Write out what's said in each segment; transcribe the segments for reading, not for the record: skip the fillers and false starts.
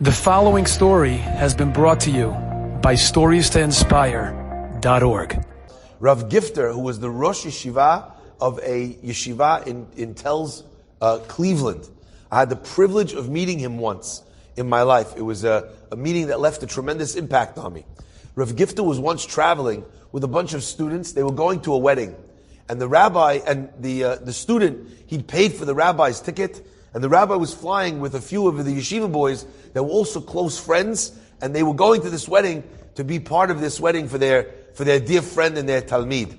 The following story has been brought to you by StoriesToInspire.org. Rav Gifter, who was the Rosh Yeshiva of a yeshiva in Tells, Cleveland. I had the privilege of meeting him once in my life. It was a meeting that left a tremendous impact on me. Rav Gifter was once traveling with a bunch of students. They were going to a wedding. And the rabbi and the student, he'd paid for the rabbi's ticket. And the rabbi was flying with a few of the yeshiva boys that were also close friends, and they were going to this wedding to be part of this wedding for their dear friend and their talmid.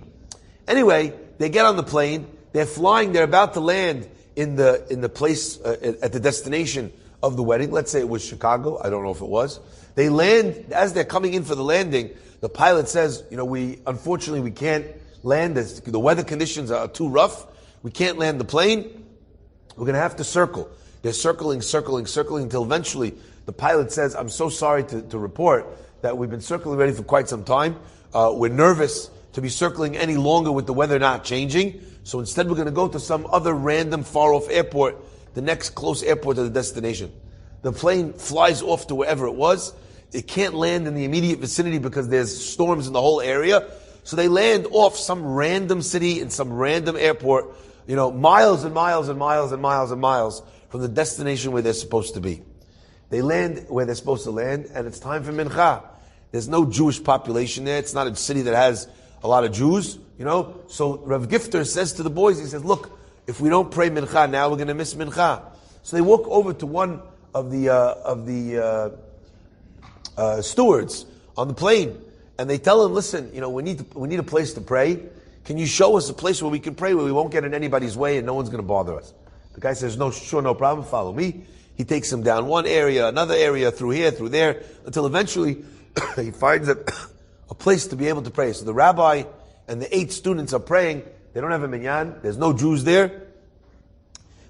Anyway, they get on the plane, they're flying, they're about to land in the place at the destination of the wedding. Let's say it was Chicago, I don't know if it was. They land, as they're coming in for the landing, the pilot says, unfortunately we can't land, the weather conditions are too rough, we can't land the plane. We're going to have to circle. They're circling until eventually the pilot says, I'm so sorry to report that we've been circling already for quite some time. We're nervous to be circling any longer with the weather not changing. So instead we're going to go to some other random far off airport, the next close airport to the destination. The plane flies off to wherever it was. It can't land in the immediate vicinity because there's storms in the whole area. So they land off some random city in some random airport, miles and miles and miles and miles and miles from the destination where they're supposed to be. They land where they're supposed to land, and it's time for mincha. There's no Jewish population there. It's not a city that has a lot of Jews, So Rav Gifter says to the boys, he says, look, if we don't pray mincha now, we're going to miss mincha. So they walk over to one of the stewards on the plane, and they tell him, listen, we need a place to pray. Can you show us a place where we can pray, where we won't get in anybody's way and no one's going to bother us? The guy says, no problem, follow me. He takes him down one area, another area, through here, through there, until eventually he finds a place to be able to pray. So the rabbi and the 8 students are praying. They don't have a minyan. There's no Jews there.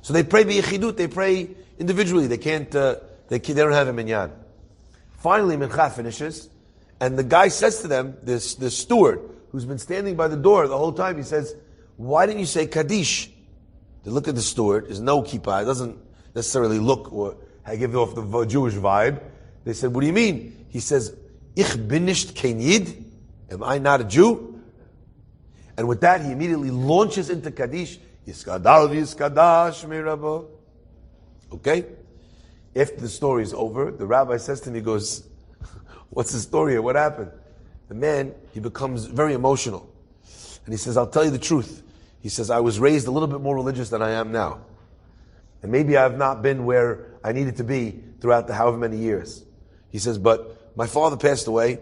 So they pray b'yechidut. They pray individually. They don't have a minyan. Finally, mincha finishes, and the guy says to them, this steward, who's been standing by the door the whole time, he says, why didn't you say Kaddish? They look at the steward, there's no kippah, it doesn't necessarily look or give off the Jewish vibe. They said, what do you mean? He says, Ich bin nicht kein Yid, am I not a Jew? And with that, he immediately launches into Kaddish, Yiskadal v'yiskadash mirabo. Okay? After the story is over, the rabbi says to me, he goes, what's the story here? What happened? The man, he becomes very emotional. And he says, I'll tell you the truth. He says, I was raised a little bit more religious than I am now. And maybe I have not been where I needed to be throughout the however many years. He says, but my father passed away.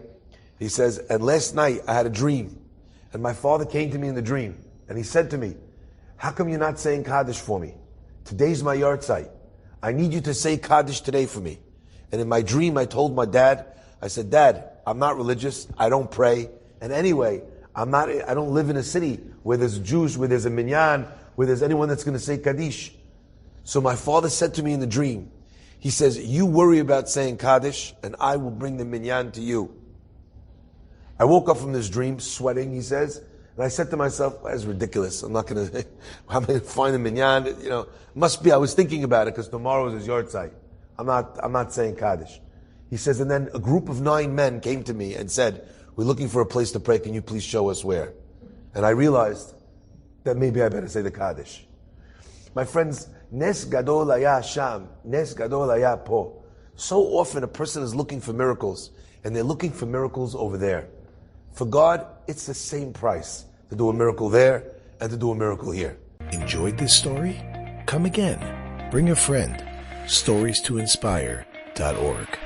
He says, and last night I had a dream. And my father came to me in the dream. And he said to me, how come you're not saying Kaddish for me? Today's my yard site. I need you to say Kaddish today for me. And in my dream I told my dad, I said, Dad, I'm not religious, I don't pray, and anyway, I don't live in a city where there's Jews, where there's a minyan, where there's anyone that's going to say Kaddish. So my father said to me in the dream, he says, you worry about saying Kaddish, and I will bring the minyan to you. I woke up from this dream, sweating, he says, and I said to myself, that's ridiculous, I'm going to find a minyan, must be, I was thinking about it, because tomorrow is his yard site. I'm not saying Kaddish. He says, and then a group of 9 men came to me and said, we're looking for a place to pray, can you please show us where? And I realized that maybe I better say the Kaddish. My friends, Nes Gadol Haya Sham, Nes Gadol Haya Po. So often a person is looking for miracles, and they're looking for miracles over there. For God, it's the same price to do a miracle there and to do a miracle here. Enjoyed this story? Come again. Bring a friend. StoriesToInspire.org